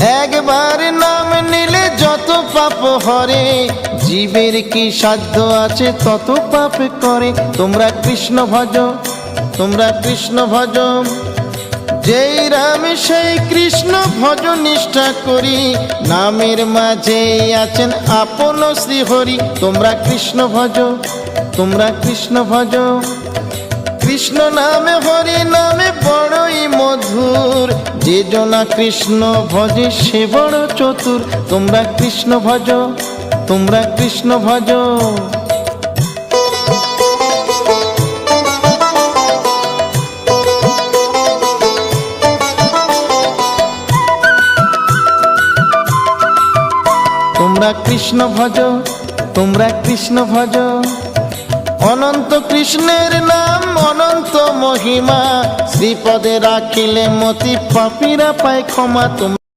একবার নাম নিলে যত পাপ হরে, জীবের কি সাধ্য আছে তত পাপ করে। তোমরা কৃষ্ণ ভজ, তোমরা কৃষ্ণ ভজ, যেই রাম সেই কৃষ্ণ ভজ নিষ্ঠা করি, নামের মাঝে আছেন আপন শ্রীহরি। তোমরা কৃষ্ণ ভজ, তোমরা কৃষ্ণ ভজ, কৃষ্ণ নামে হরি নামে বড়ই মধুর, যে জনা কৃষ্ণ ভজে সে বড় চতুর। তোমরা কৃষ্ণ ভজ, তোমরা কৃষ্ণ ভজ। তোমরা কৃষ্ণ ভজ, তোমরা কৃষ্ণ ভজ, অনন্ত কৃষ্ণের নাম অনন্ত মহিমা, শ্রীপদে রাখিলে মতি পাপীরা পায় ক্ষমা।